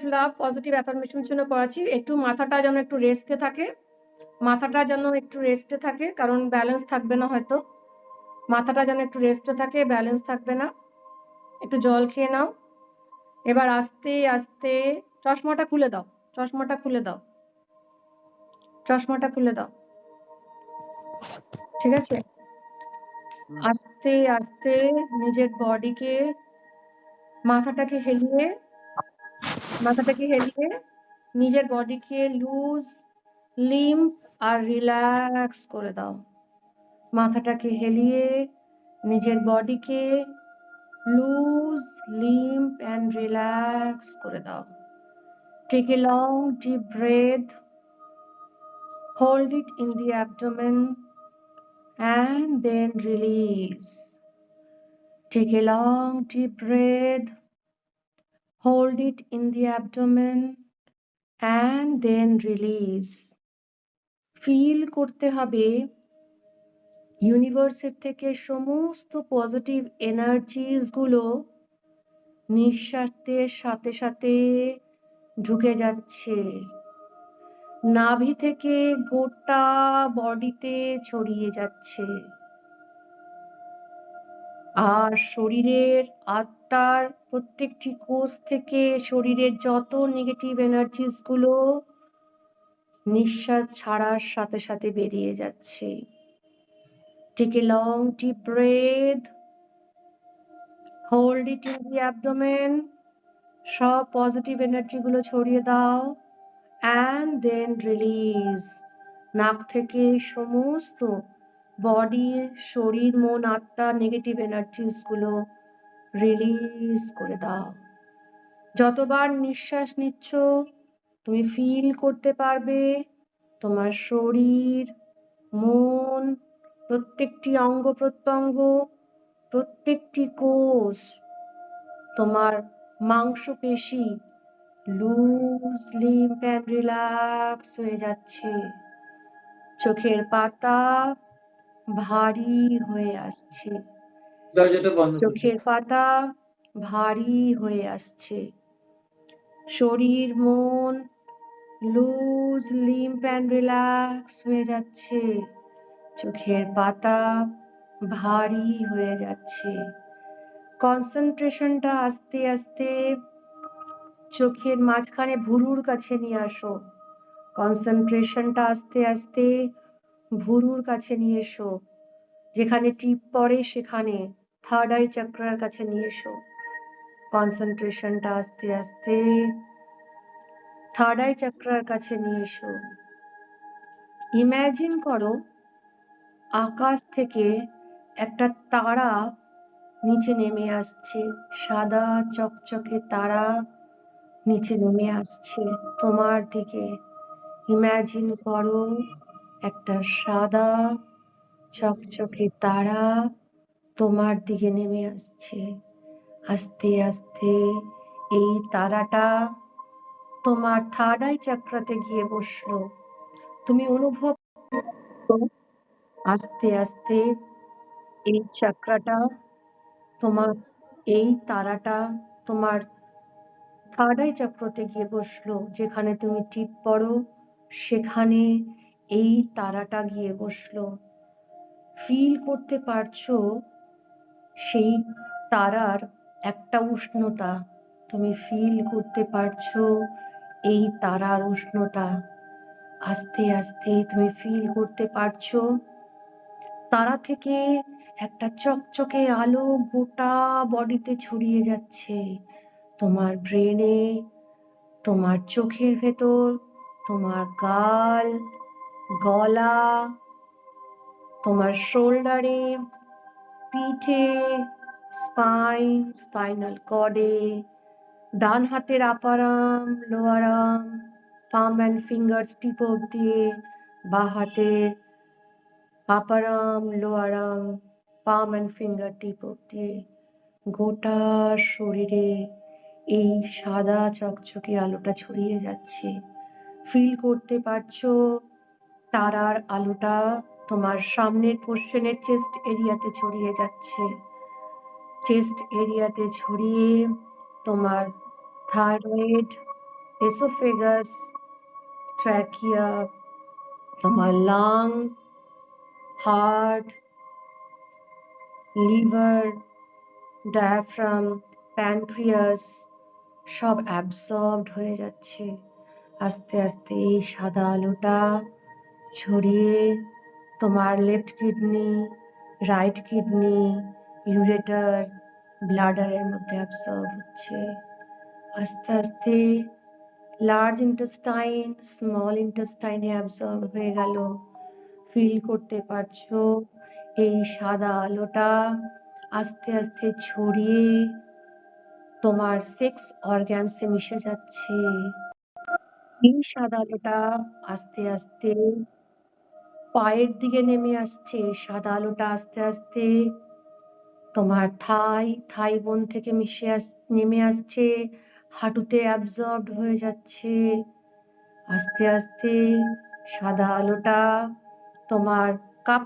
Self love positive affirmation জন্য পড়াচ্ছি। একটু মাথাটা যেন একটু রেস্টে থাকে, মাথাটা যেন একটু রেস্টে থাকে, কারণ ব্যালেন্স থাকবে না হয়তো। মাথাটা যেন একটু রেস্টে থাকে, ব্যালেন্স থাকবে না। একটু জল খেয়ে নাও। এবার আস্তে আস্তে চশমাটা খুলে দাও, চশমাটা খুলে দাও, চশমাটা খুলে দাও। ঠিক আছে? আস্তে আস্তে নিজের বডিকে মাথাটাকে হেলিয়ে নিজের বডিকে লুজ, লিম্প আর রিল্যাক্স করে দাও। মাথাটাকে হেলিয়ে নিজের বডিকে লুজ, লিম্প অ্যান্ড রিল্যাক্স করে দাও। Take a long deep breath. Hold it in the abdomen and then release. Take a long deep breath. Hold it in the abdomen and then release. Feel করতে হবে ইউনিভার্সের থেকে সমস্ত positive energies গুলো নিঃশ্বাসের সাথে সাথে ঢুকে যাচ্ছে, নাভি থেকে গোটা বডিতে ছড়িয়ে যাচ্ছে, আর শরীরের আত্মার প্রত্যেকটি কোষ থেকে শরীরের যত নেগেটিভ এনার্জিস গুলো নিঃশ্বাস ছাড়ার সাথে সাথে বেরিয়ে যাচ্ছে। Take a long deep breath. Hold it in the abdomen. সব পজিটিভ এনার্জি গুলো ছড়িয়ে দাও and then release. নাক থেকে সমস্ত বডি, শরীর, মন, আত্মা নেগেটিভ এনার্জিস গুলো রিলিজ করে দাও। যতবার নিঃশ্বাস নিচ্ছ তুমি ফিল করতে পারবে তোমার শরীর, মন, প্রত্যেকটি অঙ্গ প্রত্যঙ্গ, প্রত্যেকটি কোষ, তোমার মাংসপেশি লুজ, লিম্প অ্যান্ড রিল্যাক্স হয়ে যাচ্ছে। চোখের পাতা ভারী হয়ে আসছে, চোখের পাতা ভারী হয়ে আসছে। শরীর, মন লুজ, লিম্প অ্যান্ড রিল্যাক্স হয়ে যাচ্ছে। চোখের পাতা ভারী হয়ে যাচ্ছে। কনসেন্ট্রেশনটা আস্তে আস্তে চোখের মাঝখানে ভুরুর কাছে নিয়ে আসো। কনসেন্ট্রেশনটা আস্তে আস্তে ভুরুর কাছে নিয়ে এসো, যেখানে টিপ পড়ে সেখানে থার্ড আই চক্রার কাছে নিয়ে এসো। কনসেন্ট্রেশনটা আস্তে আস্তে থার্ড আই চক্রার কাছে নিয়ে এসো। ইমাজিন করো আকাশ থেকে একটা তারা নিচে নেমে আসছে, সাদা চকচকে তারা নিচে নেমে আসছে তোমার দিকে। ইমাজিন করো একটা সাদা চকচকে তারা তোমার দিকে নেমে আসছে। আস্তে আস্তে এই তারাটা তোমার থার্ড আই চক্রাতে গিয়ে বসলো। তুমি অনুভব করো আস্তে আস্তে এই চক্রাটা তোমার, এই তারাটা তোমার থার্ড আই চক্রতে গিয়ে বসলো। যেখানে তুমি টিপ পড়ো সেখানে এই তারাটা গিয়ে বসলো। ফিল করতে পারছো সেই তারার একটা উষ্ণতা, তুমি ফিল করতে পারছো এই তারার উষ্ণতা। আস্তে আস্তে তুমি ফিল করতে পারছো তারা থেকে একটা চকচকে আলো গোটা বডিতে ছড়িয়ে যাচ্ছে। তোমার ব্রেনে, তোমার চোখের ভেতর, তোমার গাল, গলা, তোমার শোল্ডারে, পিঠে, স্পাইন, স্পাইনাল কর্ডে, ডান হাতের upper arm, lower arm, palm and fingers tip দিয়ে, বা হাতের upper arm, lower arm, palm and finger tip দিয়ে গোটা শরীরে এই সাদা চকচকে আলোটা ছড়িয়ে যাচ্ছে। ফিল করতে পারছো তারার আলোটা তোমার সামনের পোর্শনের চেস্ট এরিয়াতে ছড়িয়ে যাচ্ছে। চেস্ট এরিয়াতে ছড়িয়ে তোমার থাইরয়েড, এসোফেগাস, ট্র্যাকিয়া, তোমার lung, heart, liver, diaphragm, pancreas সব অ্যাবসর্বড হয়ে যাচ্ছে। আস্তে আস্তে এই সাদা আলোটা ছড়িয়ে তোমার left kidney, right kidney, ureter, ব্লাডারের মধ্যে অ্যাবসর্ব হচ্ছে। আস্তে আস্তে লার্জ ইন্টেস্টাইন, স্মল ইন্টেস্টাইনে অ্যাবসর্ব হয়ে গেল। ফিল করতে পারছো এই সাদা আলোটা আস্তে আস্তে ছড়িয়ে তোমার সেক্স অর্গ্যানসে মিশে যাচ্ছে। এই সাদা আলোটা আস্তে আস্তে পায়ের দিকে নেমে আসছে। সাদা আলোটা আস্তে আস্তে তোমার থাই বোন থেকে নেমে আসছে, হাঁটুতে অ্যাবজর্বড হয়ে যাচ্ছে। আস্তে আস্তে সাদা আলোটা তোমার কাপ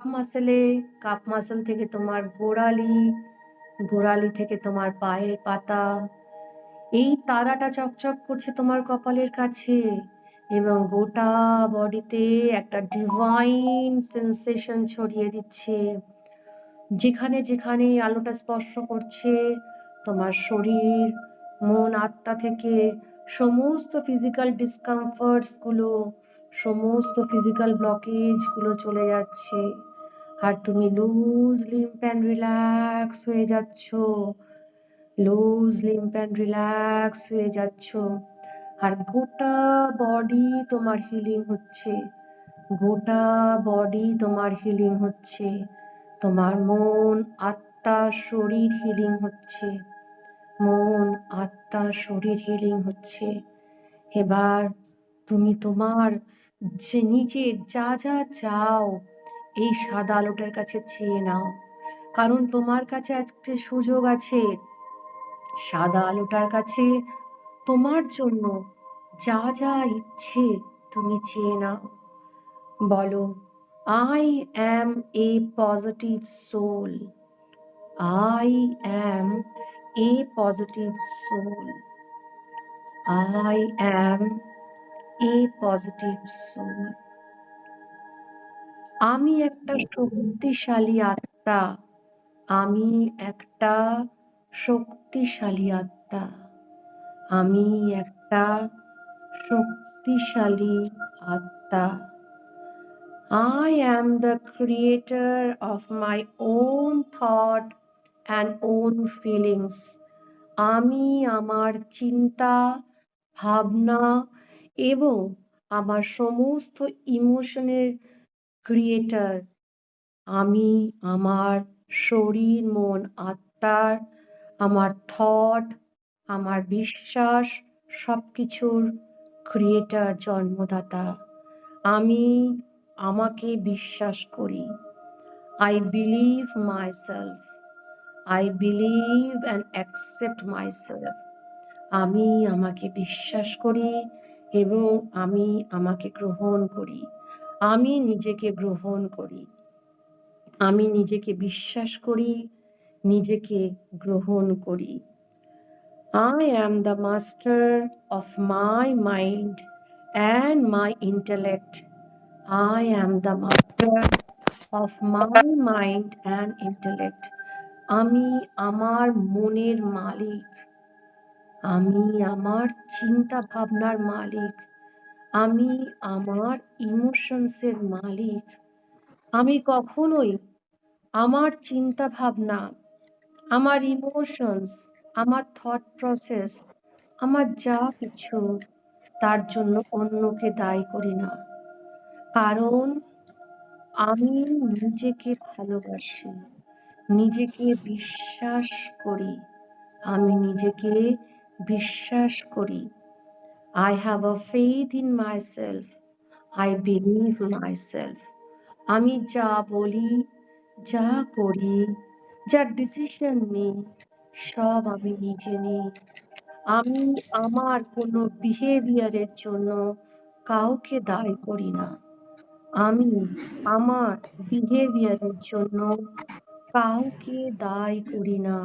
মাসেল থেকে তোমার গোড়ালি থেকে তোমার পায়ের পাতা, এই তারাটা চকচক করছে তোমার কপালের কাছে এবং গোটা বডিতে একটা ডিভাইন সেন্সেশন ছড়িয়ে দিচ্ছে। যেখানে যেখানে আলোটা স্পর্শ করছে তোমার শরীর, মন, আত্মা থেকে সমস্ত ফিজিক্যাল ডিসকমফর্টস গুলো, সমস্ত ফিজিক্যাল ব্লকেজ গুলো চলে যাচ্ছে আর তুমি লুজ লিম্প অ্যান্ড রিল্যাক্স হয়ে যাচ্ছ, লুজ লিম্প অ্যান্ড রিল্যাক্স হয়ে যাচ্ছ। আর গোটা বডি তোমার হিলিং হচ্ছে, গোটা বডি তোমার হিলিং হচ্ছে, তোমার মন, আত্মা, শরীর হিলিং হচ্ছে, মন, আত্মা, শরীর হিলিং হচ্ছে। এবার তুমি তোমার যে নিজের যা যা চাও এই সাদা আলোটার কাছে চেয়ে নাও, কারণ তোমার কাছে আজকে সুযোগ আছে সাদা আলোটার কাছে তোমার জন্য যা যা ইচ্ছে তুমি চেয়ে নাও। বলো, I am a positive soul. I am a positive soul. I am a positive soul. আমি একটা শক্তিশালী আত্মা, আমি একটা শক্তিশালী আত্মা, আমি একটা শক্তিশালী আত্মা। I am the creator of my own thought and own feelings. আমি আমার চিন্তা, ভাবনা এবং আমার সমস্ত ইমোশনের ক্রিয়েটর। আমি আমার শরীর, মন, আত্মার, আমার থট, আমার বিশ্বাস সবকিছুর ক্রিয়েটর, জন্মদাতা। আমি আমাকে বিশ্বাস করি। I believe myself. I believe and accept myself. আমি আমাকে বিশ্বাস করি এবং আমি আমাকে গ্রহণ করি। আমি নিজেকে গ্রহণ করি। আমি নিজেকে বিশ্বাস করি, নিজেকে গ্রহণ করি। I am the master of my mind and my intellect. I am the master of my mind and intellect. আমি আমার মনের মালিক, আমি আমার চিন্তা ভাবনার মালিক, আমি আমার ইমোশনসের মালিক। আমি কখনোই আমার চিন্তা ভাবনা, আমার ইমোশনস, আমার থট প্রসেস, আমার যা কিছু তার জন্য অন্যকে দায়ী করি না, কারণ আমি নিজেকে ভালোবাসি, নিজেকে বিশ্বাস করি, আমি নিজেকে বিশ্বাস করি। I have a faith in myself. I believe myself. আমি যা বলি, যা করি, যা ডিসিশন নিই সব আমি নিজে নিই। আমি আমার কোনো বিহেভিয়ারের জন্য কাউকে দায়ী করি না। আমি আমার বিহেভিয়ারের জন্য কাউকে দায়ী করি না,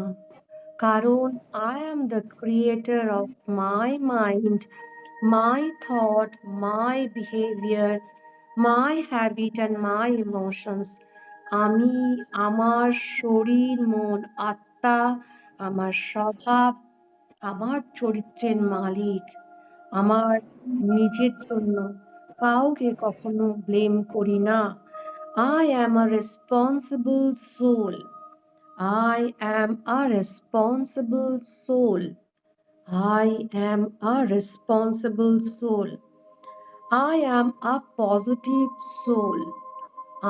কারণ I am the creator of my mind my thought, my behavior, my habit and my emotions. আমি আমার শরীর, মন, আত্মা, আমার স্বভাব, আমার চরিত্রের মালিক। আমার নিজের জন্য কাউকে কখনো ব্লেম করি না। I am a responsible soul. I am a responsible soul. I am a responsible soul. I am a positive soul.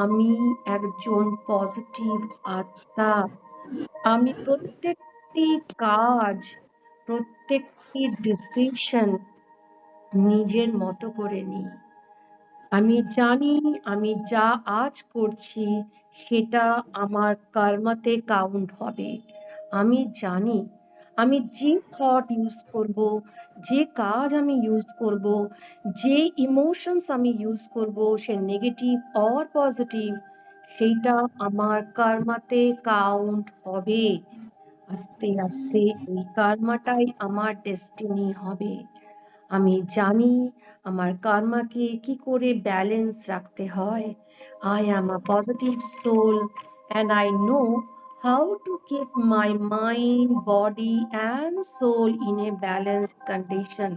আমি একজন পজিটিভ আত্মা। আমি প্রত্যেকটি কাজ, প্রত্যেকটি ডিসিশন নিজের মতো করে নিই। আমি জানি আমি যা আজ করছি সেটা আমার কর্মতে কাউন্ট হবে। আমি জানি আমি যে থট ইউজ করব, যে কাজ আমি ইউজ করব, যে ইমোশনস আমি ইউজ করব, সে নেগেটিভ অর পজিটিভ, সেইটা আমার কর্মাতে কাউন্ট হবে। আস্তে আস্তে এই কর্মাটাই আমার ডেস্টিনি হবে। আমি জানি আমার কর্মাকে কি করে ব্যালেন্স রাখতে হয়। I am a positive soul and I know how to keep my mind, body and soul in a balanced condition.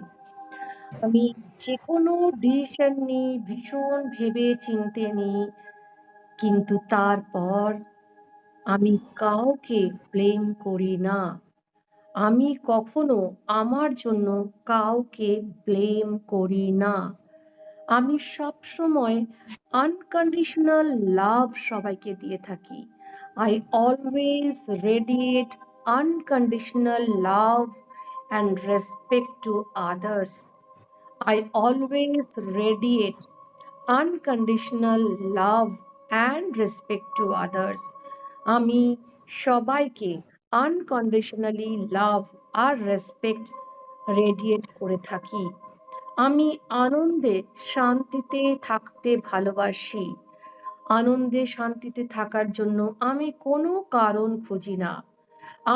আমি যে কোনো ডিসিশন নিই ভীষণ ভেবে চিন্তে নিই, কিন্তু তারপর আমি কাউকে ব্লেম করি না। আমি কখনো আমার জন্য কাউকে ব্লেম করি না। আমি সবসময় আনকন্ডিশনাল লাভ সবাইকে দিয়ে থাকি। I always radiate unconditional love and respect to others. I always radiate unconditional love and respect to others. আমি সবাইকে আনকন্ডিশনালি লাভ আর রেসপেক্ট রেডিয়েট করে থাকি। আমি আনন্দে শান্তিতে থাকতে ভালোবাসি। আনন্দে শান্তিতে থাকার জন্য আমি কোনো কারণ খুঁজি না।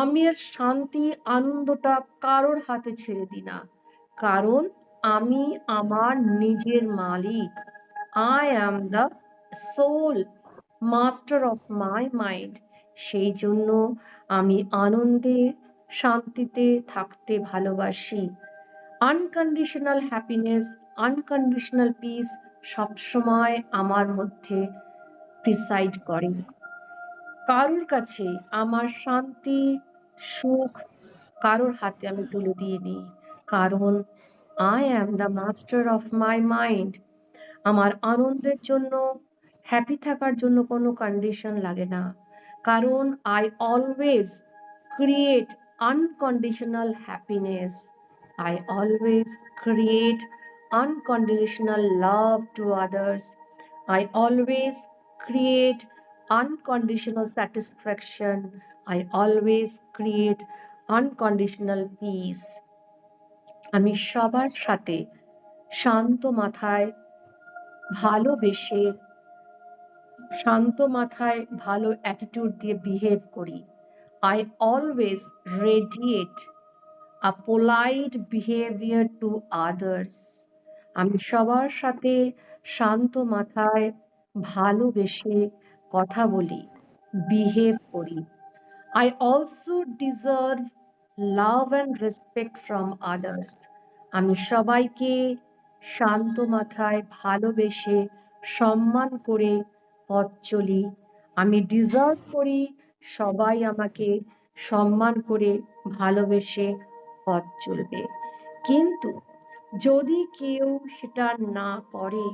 আমি আর শান্তি আনন্দটা কারোর হাতে ছেড়ে দিই না, কারণ আমি আমার নিজের মালিক। I am the soul master of my mind. সেই জন্য আমি আনন্দে শান্তিতে থাকতে ভালোবাসি। আনকন্ডিশনাল হ্যাপিনেস, আনকন্ডিশনাল পিস সবসময় আমার মধ্যে প্রিসাইড করে। কারোর কাছে আমার শান্তি, সুখ কারোর হাতে আমি তুলে দিইনি, কারণ I am the master of my mind. আমার আনন্দের জন্য, হ্যাপি থাকার জন্য কোনো কন্ডিশন লাগে না, কারণ I always create unconditional happiness. I always create unconditional love to others. I always create unconditional satisfaction. I always create unconditional peace. আমি সবার সাথে শান্ত মাথায় ভালোবেসে, শান্ত মাথায় ভালো অ্যাটিটিউড দিয়ে বিহেভ করি। I always radiate a polite behavior to others. আমি সবার সাথে শান্ত মাথায় ভালোবেসে কথা বলি, বিহেভ করি। I also deserve love and respect from others. আমি সবাইকে শান্ত মাথায় ভালোবেসে সম্মান করে পথ চলি। আমি ডিজার্ভ করি সবাই আমাকে সম্মান করে ভালোবেসে পথ চলবে। কিন্তু যদি কেউ সেটা না করে,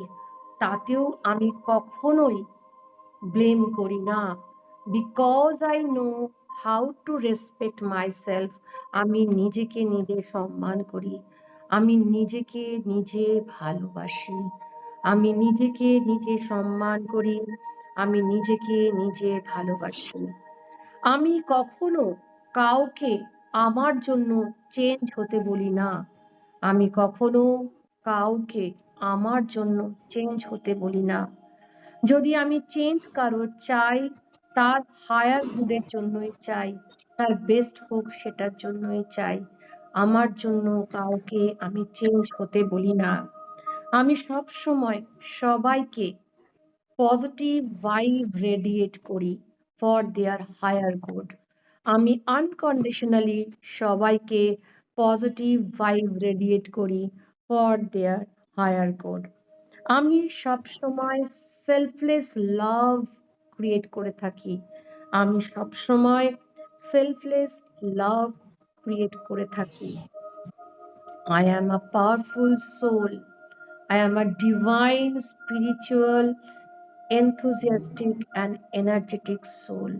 তাতেও আমি কখনোই ব্লেম করি না, because I know how to respect myself. আমি নিজেকে নিজে সম্মান করি, আমি নিজেকে নিজে ভালোবাসি, আমি নিজেকে নিজে সম্মান করি, আমি নিজেকে নিজে ভালোবাসি। আমি কখনো কাউকে আমার জন্য চেঞ্জ হতে বলি না। আমি কখনো কাউকে আমার জন্য চেঞ্জ হতে বলি না। যদি আমি চেঞ্জ কারোর চাই, তার হায়ার গুডের জন্যই চাই, তার বেস্ট হোক সেটার জন্যই চাই। আমার জন্য কাউকে আমি চেঞ্জ হতে বলি না। আমি সবসময় সবাইকে পজিটিভ ভাইব রেডিয়েট করি ফর দেয়ার হায়ার গুড। আমি আনকন্ডিশনালি সবাইকে পজিটিভ ভাইব রেডিয়েট করি ফর দেয়ার হায়ার গুড। আমি সবসময় সেলফলেস লাভ ক্রিয়েট করে থাকি। আমি সবসময় সেলফলেস লাভ ক্রিয়েট করে থাকি। I am a powerful soul. I am a divine, spiritual, enthusiastic, and energetic soul.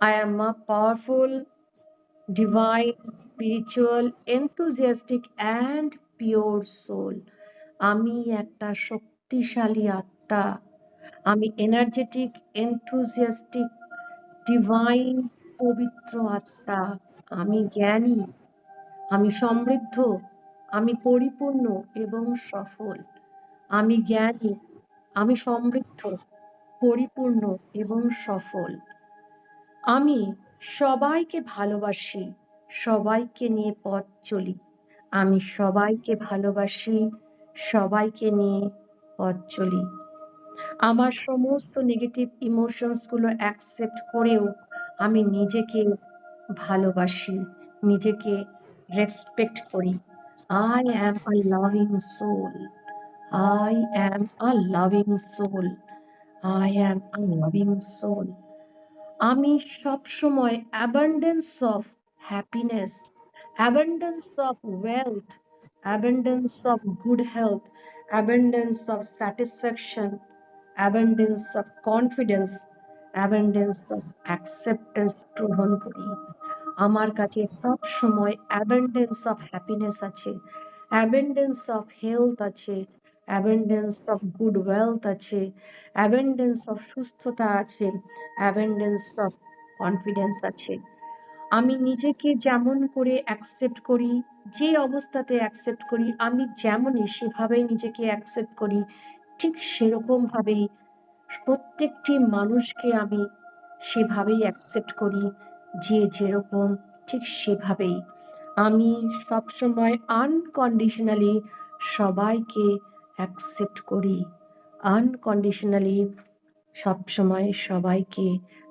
I am a powerful, divine, spiritual, enthusiastic, and pure soul. আমি একটা শক্তিশালী আত্মা। আমি এনার্জেটিক, enthusiastic, ডিভাইন, পবিত্র আত্মা। আমি জ্ঞানী, আমি সমৃদ্ধ, আমি পরিপূর্ণ এবং সফল। আমি জ্ঞানী, আমি সমৃদ্ধ, পরিপূর্ণ এবং সফল। আমি সবাইকে ভালোবাসি, সবাইকে নিয়ে পথ চলি। আমি সবাইকে ভালোবাসি, সবাইকে নিয়ে পথ চলি। আমার সমস্ত নেগেটিভ ইমোশনস গুলো অ্যাকসেপ্ট করেও আমি নিজেকে ভালোবাসি, নিজেকে রেসপেক্ট করি। I am a loving soul. I am a loving soul. I am a loving soul. আমি সবসময় abundance of happiness, abundance of wealth, abundance of good health, abundance of satisfaction, abundance of confidence, abundance of acceptance গ্রহণ করি। আমার কাছে সবসময় abundance of happiness আছে, abundance of health আছে, abundance of good wealth আছে, অ্যাবান্ডেন্স অফ সুস্থতা আছে, অ্যাবান্ডেন্স অফ কনফিডেন্স আছে। আমি নিজেকে যেমন করে অ্যাকসেপ্ট করি, যে অবস্থাতে অ্যাকসেপ্ট করি, আমি যেমনই সেভাবেই নিজেকে অ্যাকসেপ্ট করি, ঠিক সেরকমভাবেই প্রত্যেকটি মানুষকে আমি সেভাবেই অ্যাকসেপ্ট করি, যে যেরকম ঠিক সেভাবেই। আমি সবসময় আনকন্ডিশনালি সবাইকে অ্যাকসেপ্ট করি, আনকন্ডিশনালি সবসময় সবাইকে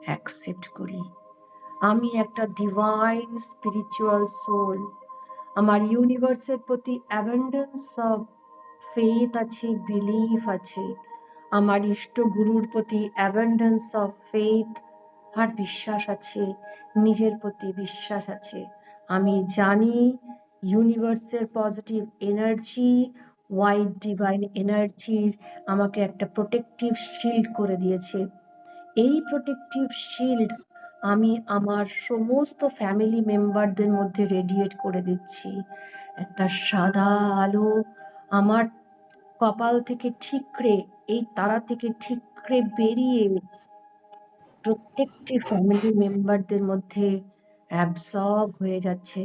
অ্যাকসেপ্ট করি। আমি একটা ডিভাইন স্পিরিচুয়াল সোল। আমার ইউনিভার্সের প্রতি অ্যাবান্ডেন্স অফ ফেথ আছে, বিলিফ আছে। আমার ইষ্ট গুরুর প্রতি অ্যাবান্ডেন্স অফ ফেথ আর বিশ্বাস আছে, নিজের প্রতি বিশ্বাস আছে। আমি জানি ইউনিভার্সের পজিটিভ এনার্জি, হোয়াইট ডিভাইন এনার্জির আমাকে একটা প্রোটেক্টিভ শিল্ড করে দিয়েছে। এই প্রোটেক্টিভ শিল্ড আমি আমার সমস্ত ফ্যামিলি মেম্বারদের মধ্যে রেডিয়েট করে দিচ্ছি। একটা সাদা আলো আমার কপাল থেকে ঠিকরে, এই তারা থেকে ঠিকরে বেরিয়ে প্রত্যেকটি ফ্যামিলি মেম্বারদের মধ্যে অ্যাবসর্ব হয়ে যাচ্ছে।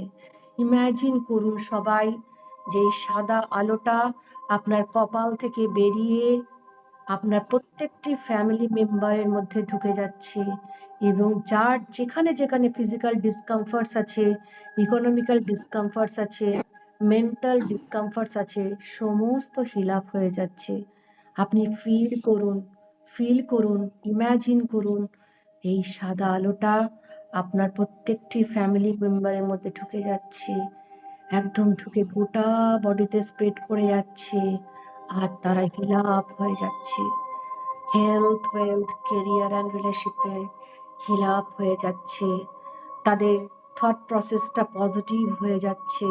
ইমাজিন করুন সবাই, যে এই সাদা আলোটা আপনার কপাল থেকে বেরিয়ে আপনার প্রত্যেকটি ফ্যামিলি মেম্বারের মধ্যে ঢুকে যাচ্ছে, এবং যার যেখানে যেখানে ফিজিক্যাল ডিসকমফর্টস আছে, ইকোনমিক্যাল ডিসকমফর্টস আছে, মেন্টাল ডিসকমফর্টস আছে, সমস্ত হিল আপ হয়ে যাচ্ছে। আপনি ফিল করুন, ইমাজিন করুন এই সাদা আলোটা আপনার প্রত্যেকটি ফ্যামিলি মেম্বারের মধ্যে ঢুকে যাচ্ছে, একদম ঢুকে গোটা বডিতে স্প্রেড করে যাচ্ছে, আর তারা হিল আপ হয়ে যাচ্ছে। হেলথ, ওয়েলথ, কেরিয়ার অ্যান্ড রিলেশনশিপে হিল আপ হয়ে যাচ্ছে। তাদের থট প্রসেসটা পজিটিভ হয়ে যাচ্ছে,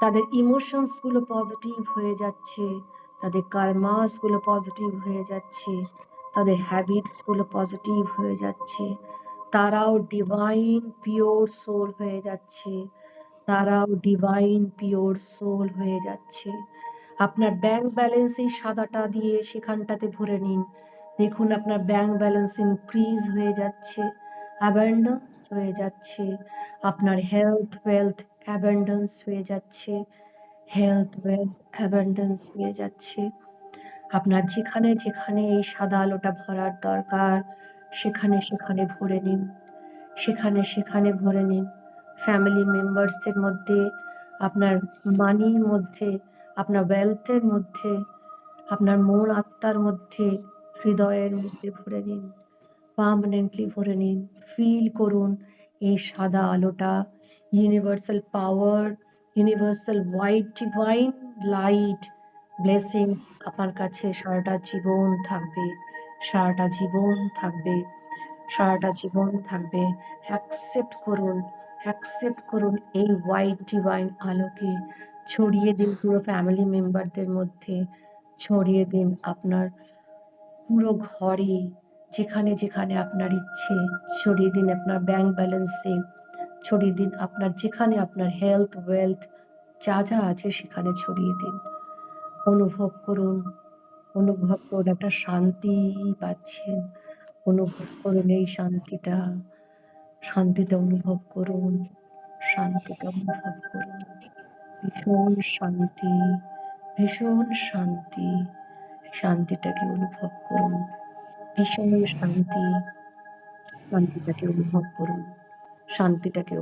তাদের ইমোশনসগুলো পজিটিভ হয়ে যাচ্ছে, তাদের কার্মাসগুলো পজিটিভ হয়ে যাচ্ছে, তাদের হ্যাবিটসগুলো পজিটিভ হয়ে যাচ্ছে। তারাও ডিভাইন পিওর সোল হয়ে যাচ্ছে, তারাও ডিভাইন পিওর সোল হয়ে যাচ্ছে। আপনার ব্যাংক ব্যালেন্স এই সাদাটা দিয়ে সেখানটাতে ভরে নিন। দেখুন আপনার ব্যাংক ব্যালেন্স ইনক্রিজ হয়ে যাচ্ছে, অ্যাবান্ডেন্স হয়ে যাচ্ছে। আপনার হেলথ, ওয়েলথ, অ্যাবান্ডেন্স হয়ে যাচ্ছে, হেলথ, ওয়েলথ, অ্যাবান্ডেন্স হয়ে যাচ্ছে। আপনার যেখানে যেখানে এই সাদা আলোটা ভরার দরকার, সেখানে সেখানে ভরে নিন, সেখানে সেখানে ভরে নিন। ফ্যামিলি মেম্বার্সদের মধ্যে আপনার মানির মধ্যে, আপনার ওয়েলথের মধ্যে, আপনার মন আত্মার মধ্যে, হৃদয়ের মধ্যে ভরে নিন, পার্মানেন্টলি ভরে নিন। ফিল করুন এই সাদা আলোটা, universal power, universal white divine light blessings আপনার কাছে সারাটা জীবন থাকবে, সারাটা জীবন থাকবে, সারাটা জীবন থাকবে। অ্যাকসেপ্ট করুন, অ্যাকসেপ্ট করুন এই হোয়াইট ডিভাইন আলোকে। ছড়িয়ে দিন পুরো ফ্যামিলি মেম্বারদের মধ্যে, ছড়িয়ে দিন আপনার পুরো ঘরে, যেখানে যেখানে আপনার ইচ্ছে, ছড়িয়ে দিন আপনার ব্যাংক ব্যালেন্সে, ছড়িয়ে দিন আপনার যেখানে আপনার হেলথ ওয়েলথ যা যা আছে সেখানে ছড়িয়ে দিন। অনুভব করুন, অনুভব করুন একটা শান্তি পাচ্ছেন, অনুভব করুন এই শান্তিটা, শান্তিটা অনুভব করুন, শান্তিটা অনুভব করুন। ভীষণ শান্তি, ভীষণ শান্তি, শান্তিটাকে অনুভব করুন, ভীষণ শান্তি, শান্তিটাকে অনুভব করুন, শান্তিটাকে।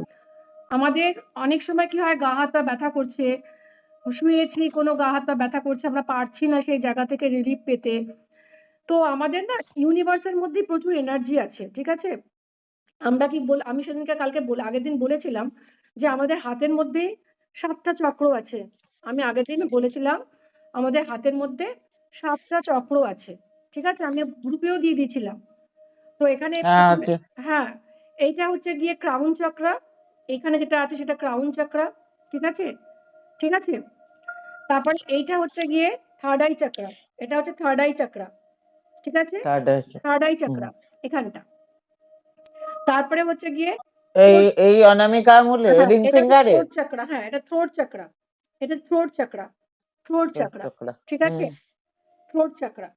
আমাদের অনেক সময় কি হয়, গা হাত পা ব্যথা করছে, শুয়েছি, কোনো গা হাত পা ব্যথা করছে, আমরা পারছি না সেই জায়গা থেকে রিলিফ পেতে। তো আমাদের না ইউনিভার্সের মধ্যেই প্রচুর এনার্জি আছে, ঠিক আছে? আমরা কি আমি সেদিনকে কালকে আগের দিন বলেছিলাম যে আমাদের হাতের মধ্যে ৭টা চক্র আছে। আমি আগের দিন বলেছিলাম আমাদের হাতের মধ্যে ৭টা চক্র আছে, ঠিক আছে? আমি গ্রুপেও দিয়ে দিয়েছিলাম। তো এখানে প্রথমে আচ্ছা হ্যাঁ, এইটা হচ্ছে গিয়ে ক্রাউন চক্রা, এখানে যেটা আছে সেটা ক্রাউন চক্রা, ঠিক আছে? ঠিক আছে? তারপরে এইটা হচ্ছে গিয়ে থার্ড আই চক্রা, এটা হচ্ছে থার্ড আই চক্রা, ঠিক আছে? থার্ড আছে। থার্ড আই চক্রা এখানটা। তারপরে হচ্ছে গিয়ে এই এই অনামিকা আঙুলে হ্যাঁ, রিং এটা হচ্ছে ফিঙ্গারে থ্রোট চক্রা, হ্যাঁ, এটা থ্রোট চক্রা, এটা থ্রোট চক্রা, থ্রোট চক্রা, চক্র। ঠিক আছে? থ্রোট চক্রা।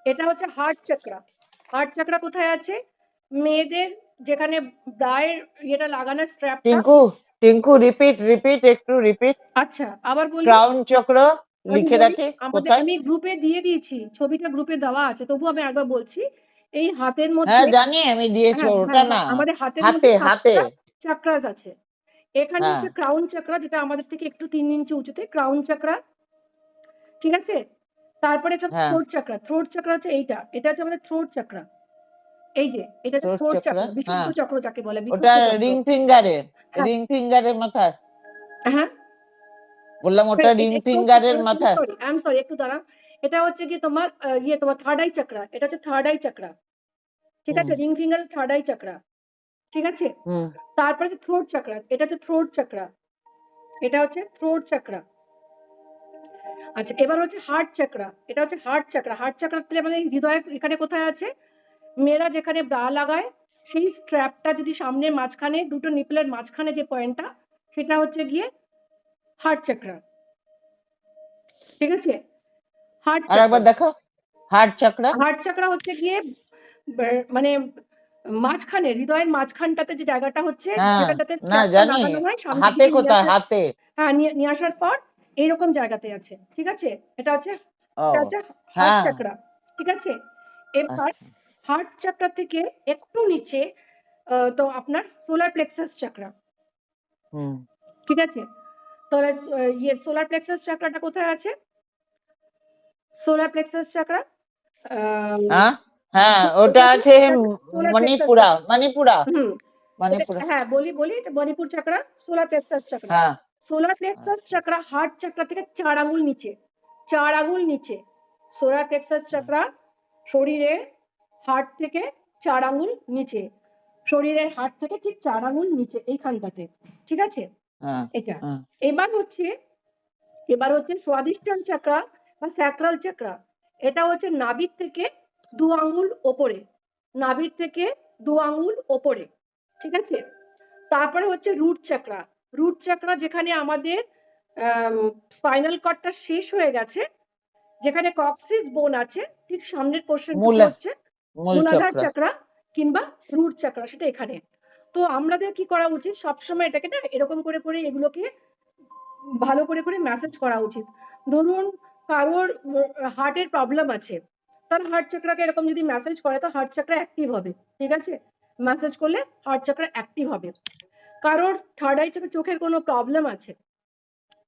এটা হচ্ছে হার্ট চক্রা। হার্ট চক্রা কোথায় আছে? মেয়েদের যেখানে দায়ের ইয়েটা লাগানো স্ট্র্যাপটা। টিঙ্কু টিঙ্কু রিপিট রিপিট একটু রিপিট। আচ্ছা, আবার বলি, ক্রাউন চক্র আমি লিখে বলি, রাখি আমাদের কোথায়? আমি গ্রুপে দিয়ে দিয়েছি, ছবিটা গ্রুপে দেওয়া আছে, তবু আমি একবার বলছি। এই হাতের হ্যাঁ মধ্যে, জানি আমি দিয়েছি, হ্যাঁ ওটা হ্যাঁ না, হ্যাঁ, আমাদের হাতের মধ্যে হাতে হাতে। 7টা চাক্রাস আছে। এখানে হ্যাঁ হচ্ছে ক্রাউন চক্রা, যেটা আমাদের থেকে একটু 3 ইঞ্চি উঁচুতে, ক্রাউন চক্রা, ঠিক আছে? তারপরে হচ্ছে হ্যাঁ থ্রোট চক্রা, থ্রোট চক্রা হচ্ছে এইটা, এটা হচ্ছে আমাদের থ্রোট চক্রা। এই যে এটা হচ্ছে চোর থ্রোট চক্র। চক্র, বিশুদ্ধ হ্যাঁ চক্র যাকে বলে, ওটা বিশুদ্ধ চক্র। রিং ফিঙ্গারের, হ্যাঁ রিং ফিঙ্গারের মাথায় হ্যাঁ, বললাম, ওটা রিং থ্রোট ফিঙ্গারের চক্র, মাথায়। সরি আই এম সরি, একটু দাঁড়ান। এটা হচ্ছে কি তোমার তোমার থার্ড আই চক্রা, এটা হচ্ছে থার্ড আই চক্রা, ঠিক হুম আছে? Ring finger third eye chakra, ঠিক আছে? হুম তারপরে হচ্ছে থ্রোট চক্রা, এটা হচ্ছে থ্রোট চক্রা, এটা হচ্ছে থ্রোট চক্রা। আচ্ছা, এবার হচ্ছে হার্ট চক্রা, এটা হচ্ছে হার্ট চক্রা। হার্ট চক্রা তাহলে আমাদের হৃদয়ের এখানে কোথায় আছে? মেয়েরা যেখানে ব্রা লাগায় সেই স্ট্র্যাপটা যদি সামনে মাঝখানে দুটো নিপলের মাঝখানে যে পয়েন্টটা, সেটা হচ্ছে গিয়ে হার্ট চক্রা, ঠিক আছে? হার্ট আর একবার চক্রা, দেখো, হার্ট চক্র। হার্ট চক্রা হচ্ছে গিয়ে মানে মাঝখানে, হৃদয়ের মাঝখানটাতে যে জায়গাটা হচ্ছে, হ্যাঁ যেটাতে না স্ট্র্যাপটা জানি, লাগানো হয় সামনের হাতে দিকে নিয়ে কোথায়, আসার, হাতে? হ্যাঁ নিয়ে আসার পর এইরকম জায়গাতে আছে, ঠিক আছে? এটা হচ্ছে, ও এটা হচ্ছে হার্ট হ্যাঁ চক্রা, ঠিক আছে? এবার আচ্ছা। হার্ট চক্রা থেকে একটু নিচে তো আপনার সোলার প্লেক্সাস চক্রা, হুম ঠিক আছে? তাহলে সোলার প্লেক্সাস চক্রাটা কোথায় আছে? সোলার প্লেক্সাস চক্রা, হ্যাঁ হ্যাঁ ওটা আছে এটা হচ্ছে সোলার প্লেক্সাস মণিপুরা, চক্রা। মণিপুরা, হুম, এটা, মণিপুরা। হ্যাঁ বলি, এটা মণিপুর চক্রা, সোলার প্লেক্সাস চক্রা। হ্যাঁ solar plexus chakra heart chakra থেকে 4 আঙ্গুল নিচে, 4 আঙ্গুল নিচে। সোলার প্লেক্সাস চক্রা শরীরের হার্ট থেকে 4 আঙ্গুল নিচে, শরীরের হার্ট থেকে ঠিক 4 আঙ্গুল নিচে এইখানটাতে, ঠিক আছে? হ্যাঁ এটা। হ্যাঁ এবার হচ্ছে, স্বাদিষ্টান চক্রা বা স্যাক্রাল চক্রা। এটা হচ্ছে নাভির থেকে 2 আঙ্গুল ওপরে, নাভির থেকে 2 আঙ্গুল ওপরে, ঠিক আছে? তারপরে হচ্ছে রুট চক্রা। রুট চক্রা যেখানে আমাদের স্পাইনাল কর্ডটা শেষ হয়ে গেছে, যেখানে কক্সিস বোন আছে, ঠিক সামনের পোর্শনটুকু মূল, হচ্ছে মূল মূলাধার চক্র। চক্রা কিংবা রুট চক্রা, সেটা এখানে। তো আমাদের কি করা উচিত? সবসময় এটাকে না এরকম করে এগুলোকে ভালো করে ম্যাসেজ করা উচিত। ধরুন কারোর হার্টের প্রবলেম আছে, তার হার্ট চক্রাকে এরকম যদি ম্যাসেজ করে তো হার্ট চক্রা অ্যাক্টিভ হবে, ঠিক আছে? ম্যাসেজ করলে হার্ট চক্রা অ্যাক্টিভ হবে। কারোর থার্ড আই চোখের কোনো প্রবলেম আছে,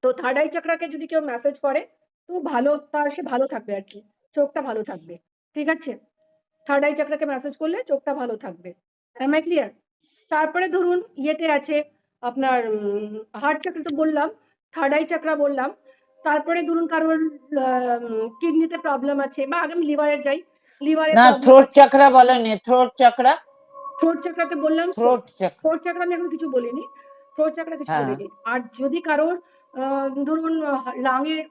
তো থার্ড আই চাকরাকে যদি কেউ ম্যাসেজ করে তো ভালো, তার সে ভালো থাকবে আর কি, চোখটা ভালো থাকবে। ঠিক আছে, থার্ড আই চাকরাকে ম্যাসেজ করলে চোখটা ভালো থাকবে। Am I clear? তারপরে ধরুন ইয়েতে আছে আপনার হার্ট চাকরা তো বললাম, থার্ড আই চাকরা বললাম। তারপরে ধরুন কারোর কিডনিতে প্রবলেম আছে, বা আগে আমি লিভারে যাই, লিভারে না, প্রবলেম থ্রোট আছে। চাকরা বলেনি, থ্রোট চাকরা। থ্রোট চাকরাতে বললাম, থ্রোট চাকরা, থ্রোট চাকরা আমি এখন কিছু বলিনি, থ্রোট চাকরা কিছু হ্যাঁ। বলিনি। আর যদি কারোর ধরুন লাংয়ের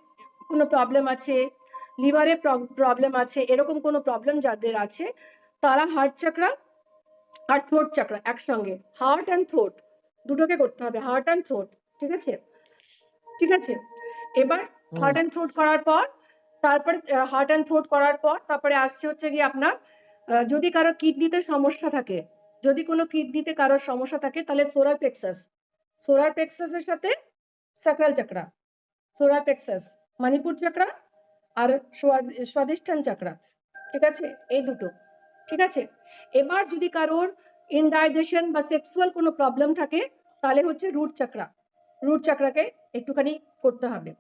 কোনো প্রবলেম আছে, লিভারে প্রবলেম আছে, এরকম কোনো প্রবলেম যাদের আছে, তারা হার্ট চাকরা আর থ্রোট চাকরা একসঙ্গে, হার্ট অ্যান্ড থ্রোট দুটোকে করতে হবে, হার্ট অ্যান্ড থ্রোট। ঠিক আছে, ঠিক আছে। এবার হার্ট অ্যান্ড থ্রোট করার পর, তারপরে হার্ট অ্যান্ড থ্রোট করার পর তারপরে আসছে হচ্ছে গিয়ে আপনার যদি কারো কিডনিতে সমস্যা থাকে, যদি কোনো কিডনিতে কারোর সমস্যা থাকে, তাহলে সোলার প্লেক্সাস, সোলার প্লেক্সাসের সাথে স্যাক্রাল চাকরা, সোলার প্লেক্সাস মণিপুর চাকরা আর স্বাদিষ্ঠান চাকরা। ঠিক আছে, এই দুটো। ঠিক আছে, এবার যদি কারোর ইনডাইজেশন বা সেক্সুয়াল কোনো প্রবলেম থাকে, তাহলে হচ্ছে রুট চাকরা, রুট চাকরাকে একটুখানি করতে হবে।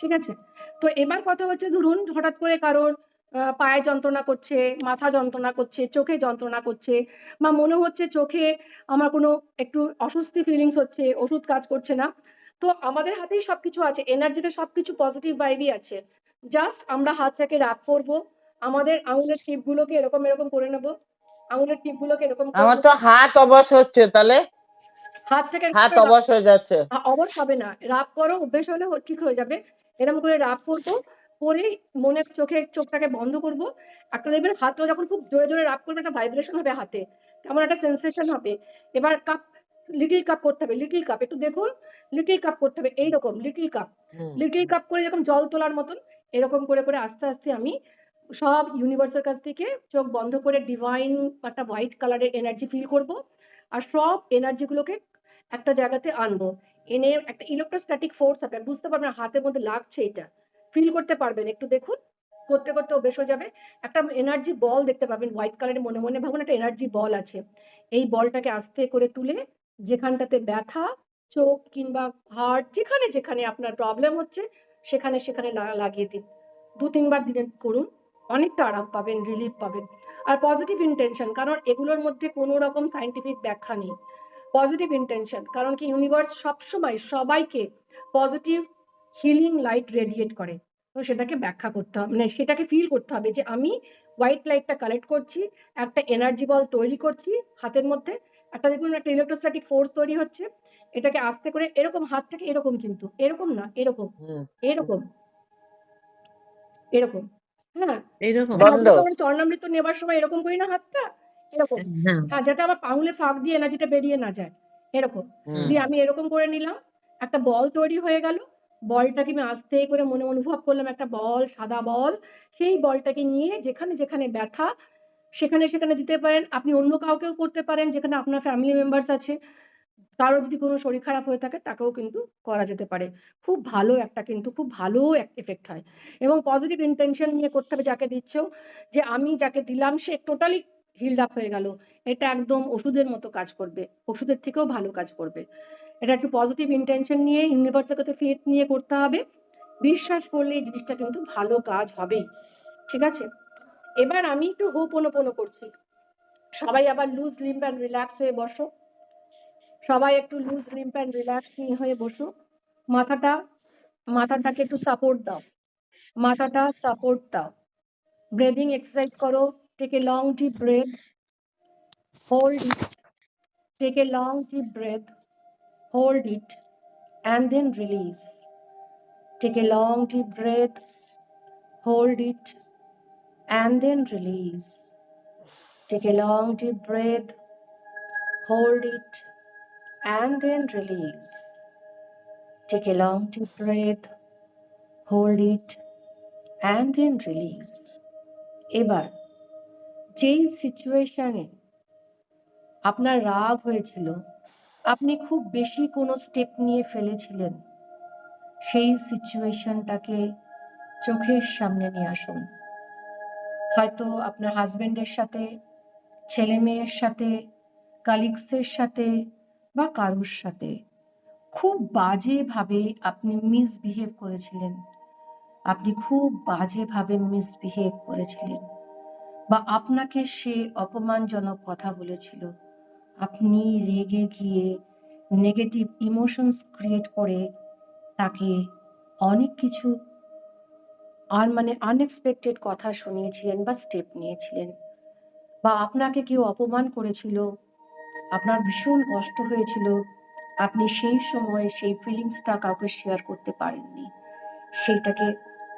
ঠিক আছে, তো এবার কথা হচ্ছে ধরুন হঠাৎ করে কারোর পায়ে যন্ত্রণা করছে, মাথা যন্ত্রণা করছে, চোখে যন্ত্রণা করছে, বা মনে হচ্ছে চোখে আমার কোনো একটু অস্বস্তি ফিলিংস হচ্ছে, ওষুধ কাজ করছে না। তো আমাদের হাতেই সবকিছু আছে, এনার্জিতে সবকিছু পজিটিভ ভাইবই আছে। জাস্ট আমরা হাতটাকে রাব করবো, আমাদের আঙুলের টিপগুলোকে এরকম এরকম করে নেবো, আঙুলের টিপগুলোকে এরকম করে আমার নেবো। তো হাত অবশ হচ্ছে, তাহলে হাতটাকে হাত অবশ হয়ে যাচ্ছে। অবশ হবে না, রাব করো, অভ্যেস হলে ঠিক হয়ে যাবে। এরকম করে রাব করবো, করে মনের চোখটাকে বন্ধ করবো। একটা দেখবেন হাতটা যখন খুব জোরে জোরে রাব করবে, একটা ভাইব্রেশন হবে হাতে, কেমন একটা সেন্সেশন হবে। এবার কাপ, লিটল কাপ করতে হবে, লিটল কাপ, একটু দেখুন, লিটল কাপ করতে হবে, এইরকম লিটল কাপ, লিটল কাপ করে এরকম জল তোলার মতন, এরকম করে করে আস্তে আস্তে আমি সব ইউনিভার্সের কাছ থেকে চোখ বন্ধ করে ডিভাইন একটা হোয়াইট কালারের এনার্জি ফিল করব, আর সব এনার্জিগুলোকে একটা জায়গাতে আনবো, এনে একটা ইলেকট্রোস্ট্যাটিক ফোর্স হবে, বুঝতে পারবেন হাতের মধ্যে লাগছে, এটা ফিল করতে পারবেন, একটু দেখুন, করতে করতে অভ্যেস হয়ে যাবে। একটা এনার্জি বল দেখতে পাবেন হোয়াইট কালারের, মনে মনে ভাবুন একটা এনার্জি বল আছে, এই বলটাকে আস্তে করে তুলে যেখানটাতে ব্যথা, চোখ কিংবা হার্ট, যেখানে যেখানে আপনার প্রবলেম হচ্ছে সেখানে সেখানে লাগিয়ে দিন। 2-3 বার দিনে করুন, অনেকটা আরাম পাবেন, রিলিফ পাবেন। আর পজিটিভ ইন্টেনশন, কারণ এগুলোর মধ্যে কোনো রকম সায়েন্টিফিক ব্যাখ্যা নেই। পজিটিভ ইন্টেনশন, কারণ কি ইউনিভার্স সবসময় সবাইকে পজিটিভ হিলিং লাইট রেডিয়েট করে, তো সেটাকে ব্যাখ্যা করতে হবে, মানে সেটাকে ফিল করতে হবে যে আমি হোয়াইট লাইটটা কালেক্ট করছি, একটা এনার্জি বল তৈরি করছি হাতের মধ্যে, একটা দেখুন একটা ইলেকট্রোস্ট্যাটিক ফোর্স তৈরি হচ্ছে, এটাকে আস্তে করে এরকম হাতটাকে এরকম, কিন্তু এরকম না, এরকম এরকম এরকম, হ্যাঁ এইরকম বন্ধ। যেহেতু আমরা চরণামৃত নেবার সময় এরকম করি না হাতটা, এরকম, হ্যাঁ হ্যাঁ, যাতে আবার আঙুলে ফাঁক দিয়ে এনার্জিটা বেরিয়ে না যায়, এরকম। দিয়ে আমি এরকম করে নিলাম, একটা বল তৈরি হয়ে গেল, বলটাকে আমি আস্তে করে মনে অনুভব করলাম, একটা বল, সাদা বল, সেই বলটাকে নিয়ে যেখানে যেখানে ব্যথা সেখানে সেখানে দিতে পারেন। আপনি অন্য কাউকেও করতে পারেন, যেখানে আপনার ফ্যামিলি মেম্বার্স আছে, কারো যদি কোনো শরীর খারাপ হয়ে থাকে তাকেও কিন্তু করা যেতে পারে। খুব ভালো একটা, কিন্তু খুব ভালো এফেক্ট হয়, এবং পজিটিভ ইন্টেনশন নিয়ে করতে হবে যাকে দিচ্ছেও, যে আমি যাকে দিলাম সে টোটালি হিলড আপ হয়ে গেল, এটা একদম ওষুধের মতো কাজ করবে, ওষুধের থেকেও ভালো কাজ করবে। এটা একটু পজিটিভ ইন্টেনশন নিয়ে ইউনিভার্সের কাছে ফেথ নিয়ে করতে হবে, বিশ্বাস করলে এই জিনিসটা কিন্তু ভালো কাজ হবেই। ঠিক আছে, এবার আমি একটু হোপোনোপোনো করছি, সবাই আবার লুজ লিম্প অ্যান্ড রিল্যাক্স হয়ে বসো, সবাই একটু লুজ লিম্প অ্যান্ড রিল্যাক্স নিয়ে হয়ে বসো, মাথাটাকে একটু সাপোর্ট দাও, মাথাটা সাপোর্ট দাও, ব্রেদিং এক্সারসাইজ করো, take a long deep breath, hold it, take a long deep breath, hold it, and then release. Take a long deep breath, hold it, and then release. Take a long deep breath, hold it, and then release. Take a long deep breath, hold it, and then release. এবার যেই সিচুয়েশনে আপনার রাগ হয়েছিল, আপনি খুব বেশি কোনো স্টেপ নিয়ে ফেলেছিলেন, সেই সিচুয়েশনটাকে চোখের সামনে নিয়ে আসুন। হয়তো আপনার হাজবেন্ডের সাথে, ছেলে মেয়ের সাথে, কালিগসের সাথে, বা কারুর সাথে খুব বাজেভাবে আপনি মিসবিহেভ করেছিলেন। আপনি খুব বাজেভাবে মিসবিহেভ করেছিলেন বা আপনাকে সে অপমানজনক কথা বলেছিল। আপনি রেগে গিয়ে নেগেটিভ ইমোশনস ক্রিয়েট করে তাকে অনেক কিছু মানে আনএক্সপেক্টেড কথা শুনিয়েছিলেন বা স্টেপ নিয়েছিলেন বা আপনাকে কেউ অপমান করেছিল, আপনার ভীষণ কষ্ট হয়েছিল, আপনি সেই সময় সেই ফিলিংসটা কাউকে শেয়ার করতে পারেননি। সেইটাকে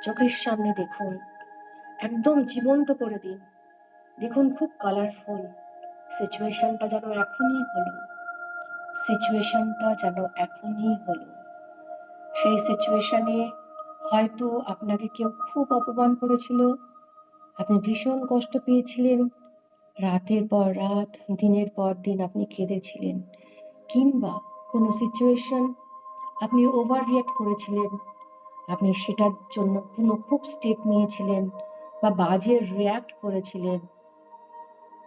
চোখের সামনে দেখুন, একদম জীবন্ত করে দিন। দেখুন খুব কালারফুল। সিচুয়েশনটা যেন এখনই হলো, সিচুয়েশনটা যেন এখনই হলো। সেই সিচুয়েশনে হয়তো আপনাকে কেউ খুব অপমান করেছিল, আপনি ভীষণ কষ্ট পেয়েছিলেন, রাতের পর রাত, দিনের পর দিন আপনি কেঁদেছিলেন, কিংবা কোনো সিচুয়েশন আপনি ওভার রিঅ্যাক্ট করেছিলেন, আপনি সেটার জন্য কোনো খুব স্টেপ নিয়েছিলেন বা বাজে রিঅ্যাক্ট করেছিলেন,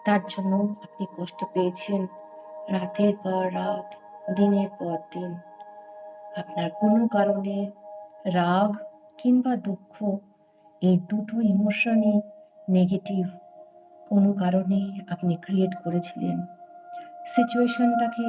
তার জন্য আপনি কষ্ট পেয়েছেন রাতের পর রাত, দিনের পর দিন। আপনার কোনো কারণে রাগ কিংবা দুঃখ, এই দুটো ইমোশনই নেগেটিভ কোনো কারণে আপনি ক্রিয়েট করেছিলেন। সিচুয়েশনটাকে